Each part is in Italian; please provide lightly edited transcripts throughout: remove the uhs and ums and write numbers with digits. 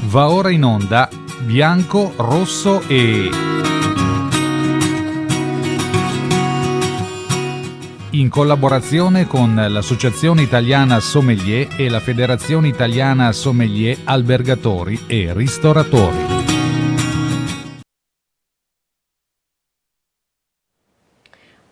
Va ora in onda Bianco, Rosso e... in collaborazione con l'Associazione Italiana Sommelier e la Federazione Italiana Sommelier Albergatori e Ristoratori.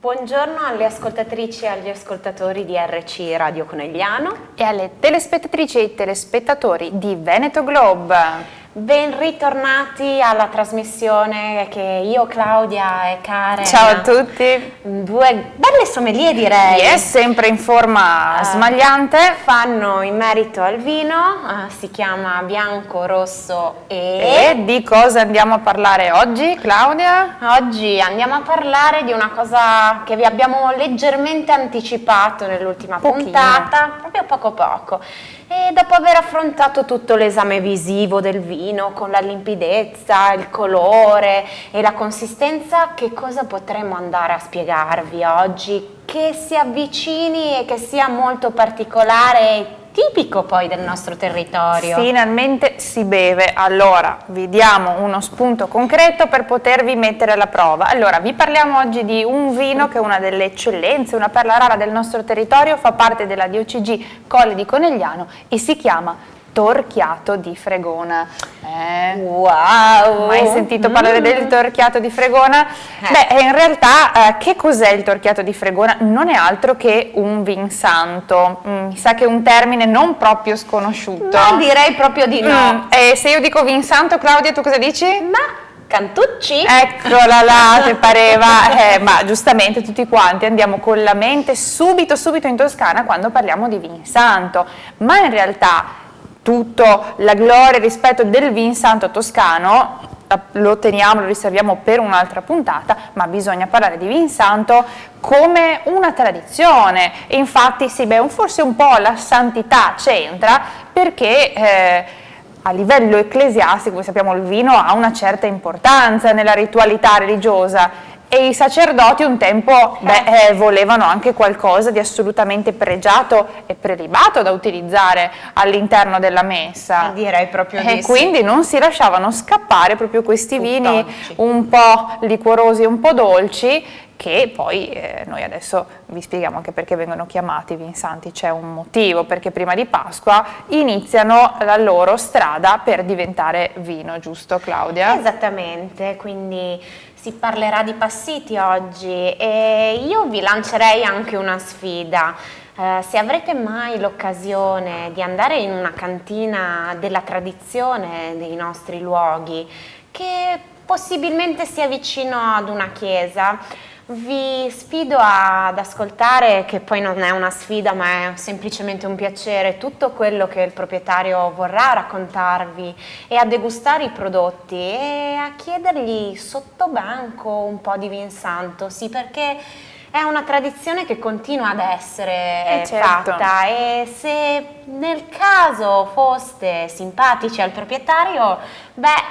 Buongiorno alle ascoltatrici e agli ascoltatori di RC Radio Conegliano e alle telespettatrici e telespettatori di Veneto Globe. Ben ritornati alla trasmissione che io, Claudia e Karen, ciao a tutti, due belle sommelier direi, sempre in forma smagliante, fanno in merito al vino, si chiama Bianco, Rosso e di cosa andiamo a parlare oggi, Claudia? Oggi andiamo a parlare di una cosa che vi abbiamo leggermente anticipato nell'ultima puntata, proprio poco. E dopo aver affrontato tutto l'esame visivo del vino, con la limpidezza, il colore e la consistenza, che cosa potremmo andare a spiegarvi oggi che si avvicini e che sia molto particolare e tipico poi del nostro territorio? Finalmente si beve. Allora, vi diamo uno spunto concreto per potervi mettere alla prova. Allora, vi parliamo oggi di un vino che è una delle eccellenze, una perla rara del nostro territorio, fa parte della DOCG Colle di Conegliano e si chiama Torchiato di Fregona. Wow! Mai sentito parlare del Torchiato di Fregona? Beh, in realtà che cos'è il Torchiato di Fregona? Non è altro che un vinsanto. Mi sa che è un termine non proprio sconosciuto. Ma direi proprio di no. E se io dico vinsanto, Claudia, tu cosa dici? Ma Cantucci? Eccola là, ti pareva? Ma giustamente tutti quanti andiamo con la mente subito in Toscana quando parliamo di vinsanto. Ma in realtà tutto la gloria e il rispetto del vinsanto toscano lo teniamo, lo riserviamo per un'altra puntata, ma bisogna parlare di vinsanto come una tradizione. E infatti sì, forse un po' la santità c'entra perché a livello ecclesiastico, come sappiamo, il vino ha una certa importanza nella ritualità religiosa e i sacerdoti un tempo volevano anche qualcosa di assolutamente pregiato e prelibato da utilizzare all'interno della messa. Direi proprio di sì. Quindi non si lasciavano scappare proprio questi vini un po' liquorosi e un po' dolci, che poi noi adesso vi spieghiamo anche perché vengono chiamati vinsanti. C'è un motivo, perché prima di Pasqua iniziano la loro strada per diventare vino, giusto Claudia? Esattamente, quindi si parlerà di passiti oggi e io vi lancerei anche una sfida. Se avrete mai l'occasione di andare in una cantina della tradizione dei nostri luoghi, che possibilmente sia vicino ad una chiesa, vi sfido ad ascoltare, che poi non è una sfida ma è semplicemente un piacere, tutto quello che il proprietario vorrà raccontarvi e a degustare i prodotti e a chiedergli sotto banco un po' di vinsanto, sì, perché è una tradizione che continua ad essere fatta e se nel caso foste simpatici al proprietario,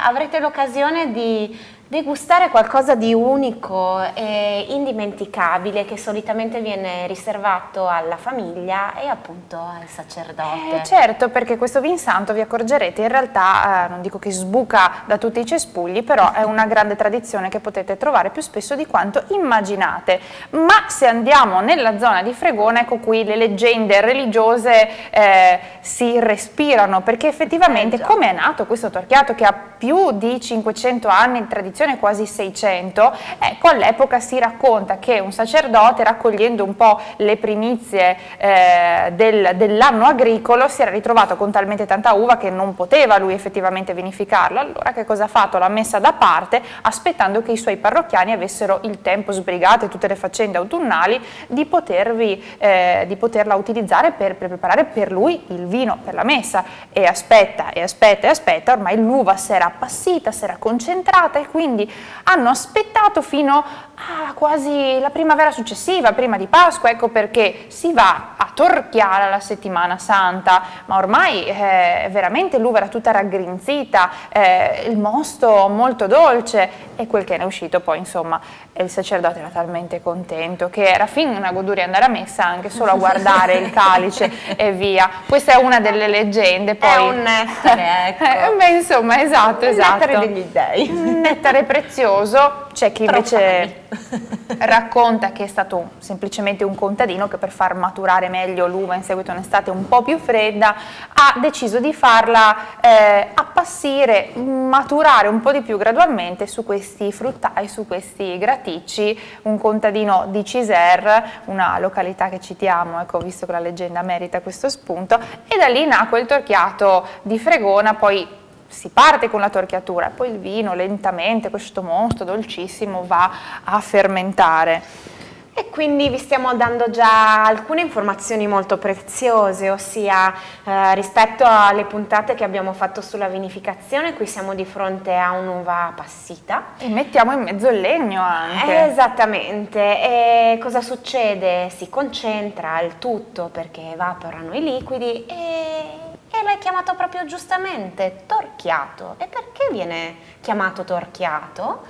avrete l'occasione di degustare qualcosa di unico e indimenticabile che solitamente viene riservato alla famiglia e appunto al sacerdote. Certo, perché questo vinsanto, vi accorgerete, in realtà non dico che sbuca da tutti i cespugli, però è una grande tradizione che potete trovare più spesso di quanto immaginate. Ma se andiamo nella zona di Fregona, ecco qui le leggende religiose si respirano, perché effettivamente come è nato questo Torchiato, che ha più di 500 anni di tradizione, quasi 600, ecco all'epoca si racconta che un sacerdote, raccogliendo un po' le primizie dell'anno agricolo, si era ritrovato con talmente tanta uva che non poteva lui effettivamente vinificarla. Allora che cosa ha fatto? L'ha messa da parte aspettando che i suoi parrocchiani avessero il tempo, sbrigate tutte le faccende autunnali, di poterla utilizzare per preparare per lui il vino per la messa. E aspetta, ormai l'uva si era appassita, si era concentrata e quindi hanno aspettato fino a quasi la primavera successiva, prima di Pasqua, ecco perché si va a torchiare alla settimana santa, ma ormai veramente l'uva era tutta raggrinzita, il mosto molto dolce, e quel che ne è uscito poi, insomma, il sacerdote era talmente contento che era fin una goduria andare a messa anche solo a guardare il calice e via. Questa è una delle leggende. Poi è un nettare, ecco. Beh, insomma, esatto. Nettare degli dei. Un nettare prezioso. C'è chi invece racconta che è stato semplicemente un contadino che, per far maturare meglio l'uva in seguito a un'estate un po' più fredda, ha deciso di farla appassire, maturare un po' di più gradualmente su questi fruttai, su questi graticci. Un contadino di Ciser, una località che citiamo, ecco, visto che la leggenda merita questo spunto, e da lì nacque il torchiato di Fregona. Poi si parte con la torchiatura, poi il vino lentamente, questo mosto dolcissimo, va a fermentare. E quindi vi stiamo dando già alcune informazioni molto preziose, ossia rispetto alle puntate che abbiamo fatto sulla vinificazione, qui siamo di fronte a un'uva passita. E mettiamo in mezzo il legno anche. Esattamente, e cosa succede? Si concentra il tutto perché evaporano i liquidi e l'hai chiamato proprio giustamente torchiato. E perché viene chiamato torchiato?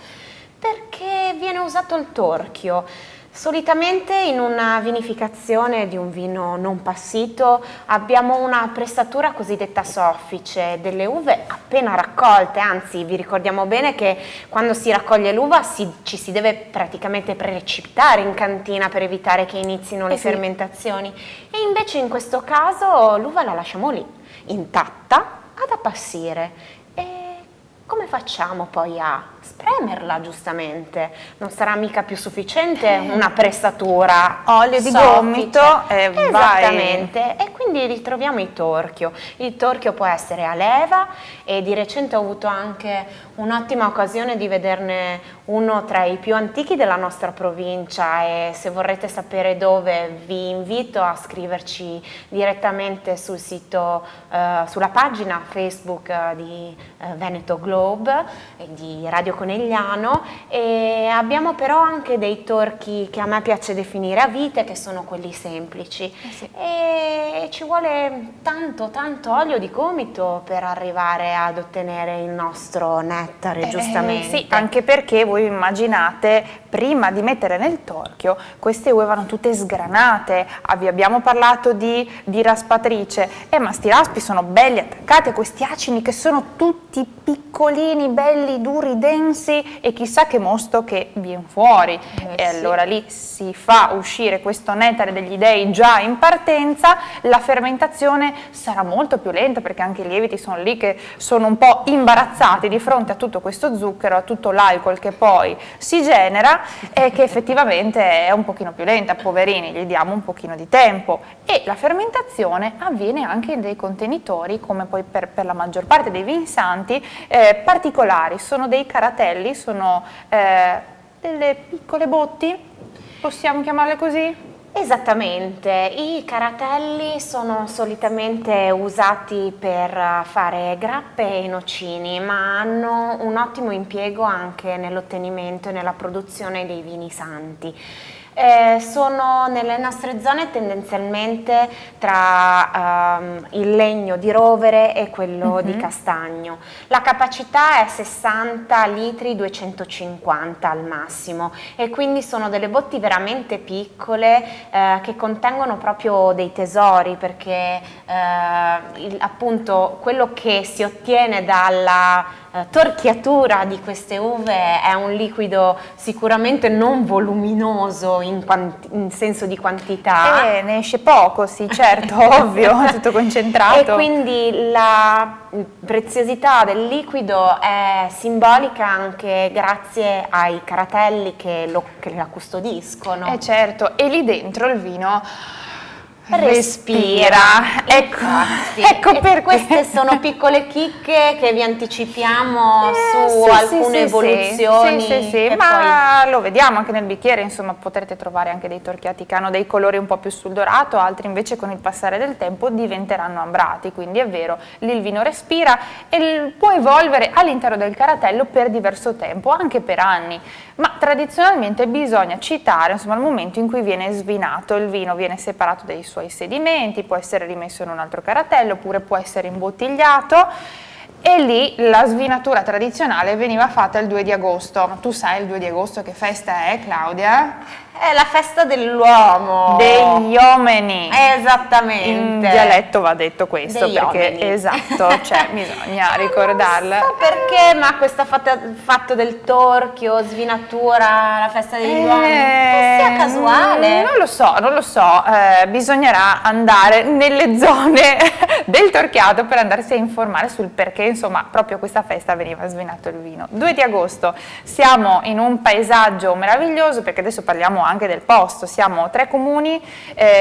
Perché viene usato il torchio. Solitamente in una vinificazione di un vino non passito abbiamo una pressatura cosiddetta soffice delle uve appena raccolte, anzi vi ricordiamo bene che quando si raccoglie l'uva ci si deve praticamente precipitare in cantina per evitare che inizino le fermentazioni, e invece in questo caso l'uva la lasciamo lì, intatta, ad appassire. E come facciamo poi a spremerla giustamente? Non sarà mica più sufficiente una pressatura, olio di soffice. gomito e esattamente, e quindi ritroviamo il torchio. Il torchio può essere a leva, e di recente ho avuto anche un'ottima occasione di vederne uno tra i più antichi della nostra provincia, e se vorrete sapere dove vi invito a scriverci direttamente sul sito, sulla pagina Facebook di Veneto Globe e di Radio Conegliano. E abbiamo però anche dei torchi che a me piace definire a vite, che sono quelli semplici, e ci vuole tanto olio di gomito per arrivare ad ottenere il nostro nettare, giustamente. Sì, anche perché voi immaginate, prima di mettere nel torchio, queste uve vanno tutte sgranate. Vi abbiamo parlato di raspatrice, ma sti raspi sono belli attaccati a questi acini che sono tutti piccolini, belli, duri, densi, e chissà che mosto che viene fuori. E allora lì si fa uscire questo nettare degli dei già in partenza. La fermentazione sarà molto più lenta, perché anche i lieviti sono lì che sono un po' imbarazzati di fronte a tutto questo zucchero, a tutto l'alcol che poi si genera, e che effettivamente è un pochino più lenta. Poverini, gli diamo un pochino di tempo. E la fermentazione avviene anche in dei contenitori, come poi per la maggior parte dei vini santi, particolari. Sono dei caratelli, sono delle piccole botti, possiamo chiamarle così? Esattamente, i caratelli sono solitamente usati per fare grappe e nocini, ma hanno un ottimo impiego anche nell'ottenimento e nella produzione dei vini santi. Sono nelle nostre zone tendenzialmente tra il legno di rovere e quello di castagno. La capacità è 60 litri, 250 al massimo, e quindi sono delle botti veramente piccole che contengono proprio dei tesori, perché appunto quello che si ottiene dalla torchiatura di queste uve è un liquido sicuramente non voluminoso in senso di quantità. Ne esce poco, sì, certo, ovvio, tutto concentrato. E quindi la preziosità del liquido è simbolica anche grazie ai caratelli che la custodiscono. Certo, e lì dentro il vino respira. Ecco perché queste sono piccole chicche che vi anticipiamo su alcune evoluzioni. Sì, ma poi lo vediamo anche nel bicchiere, insomma potrete trovare anche dei torchiati che hanno dei colori un po' più sul dorato, altri invece con il passare del tempo diventeranno ambrati, quindi è vero, lì il vino respira e può evolvere all'interno del caratello per diverso tempo, anche per anni. Ma tradizionalmente bisogna citare, insomma, il momento in cui viene svinato, il vino viene separato dai suoi suoi sedimenti, può essere rimesso in un altro caratello oppure può essere imbottigliato. E lì la svinatura tradizionale veniva fatta il 2 di agosto. Ma tu sai il 2 di agosto che festa è, Claudia? È la festa dell'uomo. Degli uomini. Esattamente. In dialetto va detto questo, Degli perché uomini. esatto, cioè bisogna ricordarla. Non so perché, ma questo fatto del torchio, svinatura, la festa degli uomini, che sia casuale. Non lo so, bisognerà andare nelle zone del Torchiato per andarsi a informare sul perché, insomma, proprio questa festa veniva svinato il vino. 2 di agosto, siamo in un paesaggio meraviglioso, perché adesso parliamo anche del posto, siamo 3 comuni,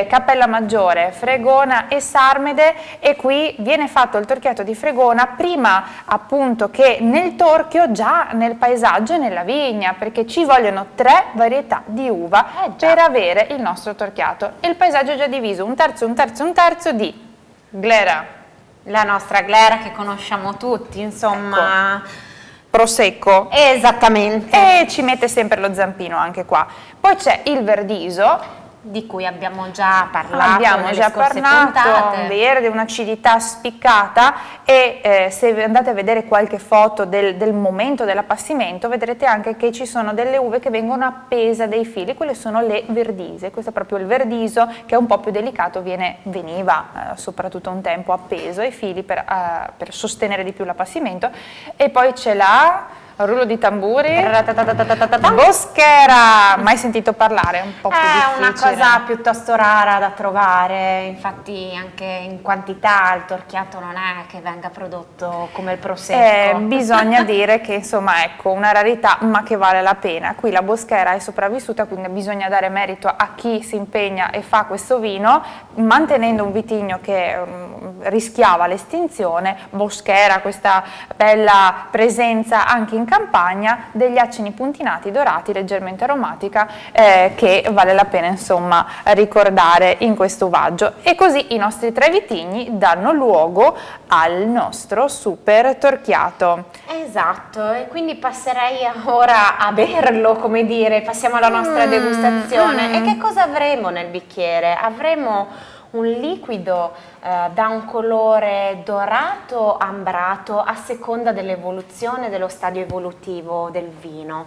Cappella Maggiore, Fregona e Sarmede, e qui viene fatto il Torchiato di Fregona prima appunto che nel torchio, già nel paesaggio e nella vigna, perché ci vogliono 3 varietà di uva per avere il nostro Torchiato. E il paesaggio è già diviso un terzo di glera, La nostra glera che conosciamo tutti, insomma. prosecco, Esattamente. e ci mette sempre lo zampino anche qua. Poi c'è il verdiso, Di cui abbiamo già parlato abbiamo nelle già scorse parlato, puntate. verde, un'acidità spiccata, e se andate a vedere qualche foto del momento dell'appassimento vedrete anche che ci sono delle uve che vengono appese a dei fili, quelle sono le verdise. Questo è proprio il verdiso, che è un po' più delicato, veniva soprattutto un tempo appeso ai fili per sostenere di più l'appassimento. E poi c'è rullo di tamburi, Boschera, mai sentito parlare, un po' più È una difficile. cosa piuttosto rara da trovare, infatti anche in quantità il torchiato non è che venga prodotto come il prosecco. Bisogna dire che insomma ecco una rarità, ma che vale la pena. Qui la Boschera è sopravvissuta, quindi bisogna dare merito a chi si impegna e fa questo vino, mantenendo un vitigno che rischiava l'estinzione. Boschera, questa bella presenza anche in campagna, degli acini puntinati dorati, leggermente aromatica, che vale la pena insomma ricordare in questo uvaggio. E così i nostri 3 vitigni danno luogo al nostro super torchiato. Esatto, e quindi passerei ora a berlo, come dire, passiamo alla nostra degustazione. E che cosa avremo nel bicchiere? Avremo un liquido da un colore dorato ambrato a seconda dell'evoluzione, dello stadio evolutivo del vino.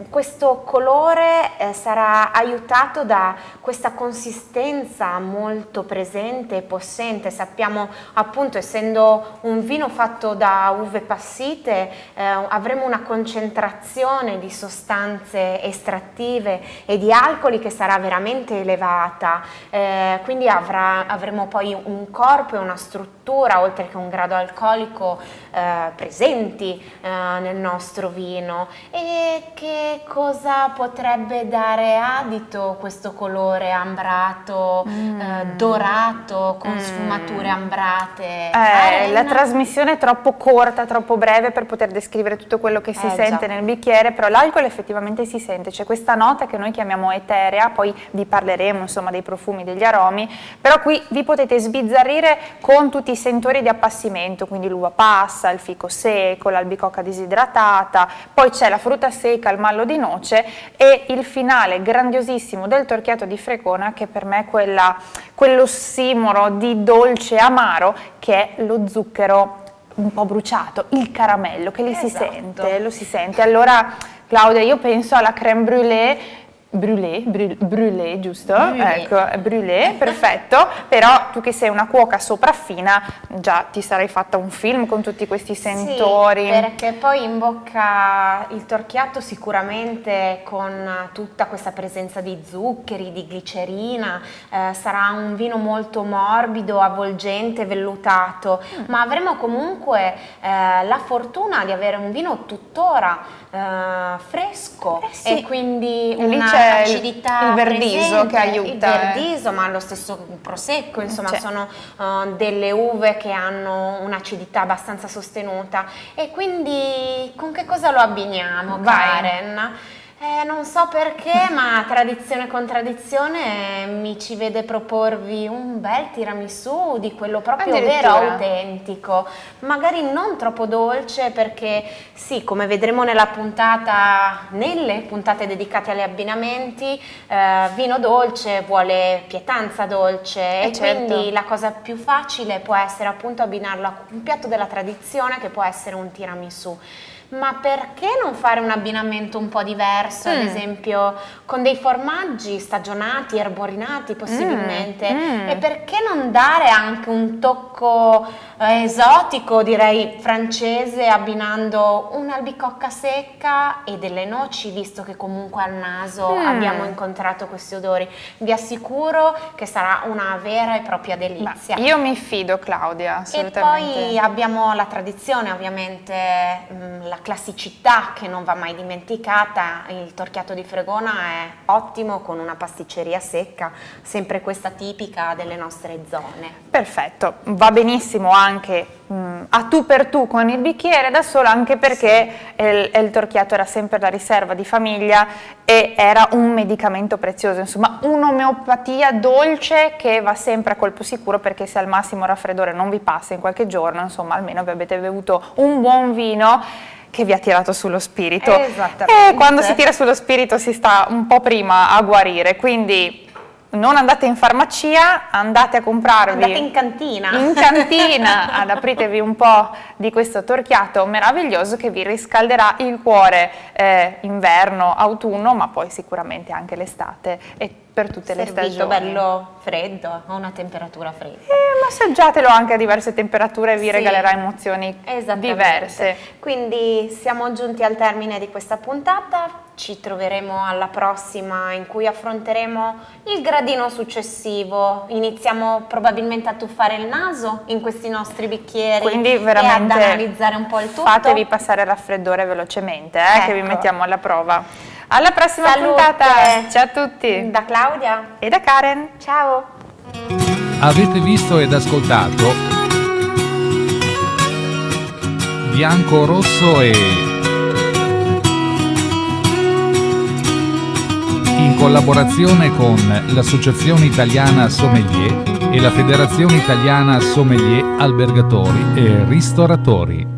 Questo colore sarà aiutato da questa consistenza molto presente e possente. Sappiamo appunto, essendo un vino fatto da uve passite, avremo una concentrazione di sostanze estrattive e di alcoli che sarà veramente elevata, quindi avremo poi un corpo e una struttura, oltre che un grado alcolico presenti nel nostro vino. E che cosa potrebbe dare adito questo colore ambrato, dorato, con sfumature ambrate? La trasmissione è troppo corta, troppo breve per poter descrivere tutto quello che si sente nel bicchiere, però l'alcol effettivamente si sente, c'è questa nota che noi chiamiamo eterea, poi vi parleremo insomma dei profumi, degli aromi, però qui vi potete sbizzarrire con tutti i sentori di appassimento, quindi l'uva passa, il fico secco, l'albicocca disidratata, poi c'è la frutta secca, il mallo di noce, e il finale grandiosissimo del torchiato di Fregona, che per me è quell'ossimoro di dolce e amaro che è lo zucchero un po' bruciato, il caramello che lì si sente, lo si sente. Allora Claudia, io penso alla crème brûlée, giusto? Brûlée. Ecco, brûlée, perfetto, però tu che sei una cuoca sopraffina già ti sarai fatta un film con tutti questi sentori. Sì, perché poi in bocca il torchiato sicuramente con tutta questa presenza di zuccheri, di glicerina, sarà un vino molto morbido, avvolgente, vellutato, ma avremo comunque la fortuna di avere un vino tuttora fresco, sì. e quindi E lì una c'è acidità il verdiso presente, che aiuta, il verdiso, ma lo stesso prosecco, insomma C'è. sono delle uve che hanno un'acidità abbastanza sostenuta. E quindi con che cosa lo abbiniamo, Vai. Karen? Non so perché, ma tradizione con tradizione mi ci vede proporvi un bel tiramisù di quello proprio vero, autentico, magari non troppo dolce, perché sì, come vedremo nelle puntate dedicate agli abbinamenti, vino dolce vuole pietanza dolce e certo. quindi la cosa più facile può essere appunto abbinarlo a un piatto della tradizione che può essere un tiramisù. Ma perché non fare un abbinamento un po' diverso, ad esempio con dei formaggi stagionati, erborinati possibilmente, e perché non dare anche un tocco esotico, direi francese, abbinando un'albicocca secca e delle noci, visto che comunque al naso abbiamo incontrato questi odori. Vi assicuro che sarà una vera e propria delizia. Io mi fido, Claudia, assolutamente. E poi abbiamo la tradizione, ovviamente, la classicità che non va mai dimenticata. Il torchiato di Fregona è ottimo con una pasticceria secca, sempre questa tipica delle nostre zone. Perfetto, va benissimo anche a tu per tu con il bicchiere da solo, anche perché il torchiato era sempre la riserva di famiglia e era un medicamento prezioso, insomma un'omeopatia dolce che va sempre a colpo sicuro, perché se al massimo raffreddore non vi passa in qualche giorno, insomma almeno vi avete bevuto un buon vino che vi ha tirato sullo spirito. Esattamente. E quando si tira sullo spirito si sta un po' prima a guarire, quindi non andate in farmacia, andate a comprarvi, andate in cantina, ad apritevi un po' di questo torchiato meraviglioso che vi riscalderà il cuore inverno, autunno, ma poi sicuramente anche l'estate e per tutte le stagioni. Bello freddo, a una temperatura fredda. Massaggiatelo anche a diverse temperature e vi regalerà emozioni diverse. Quindi siamo giunti al termine di questa puntata, ci troveremo alla prossima in cui affronteremo il gradino successivo. Iniziamo probabilmente a tuffare il naso in questi nostri bicchieri, quindi veramente e ad analizzare un po' il tutto. Fatevi passare il raffreddore velocemente, che vi mettiamo alla prova. Alla prossima Salute. puntata, ciao a tutti! Da Claudia e da Karen, ciao! Avete visto ed ascoltato Bianco, Rosso e in collaborazione con l'Associazione Italiana Sommelier e la Federazione Italiana Sommelier Albergatori e Ristoratori.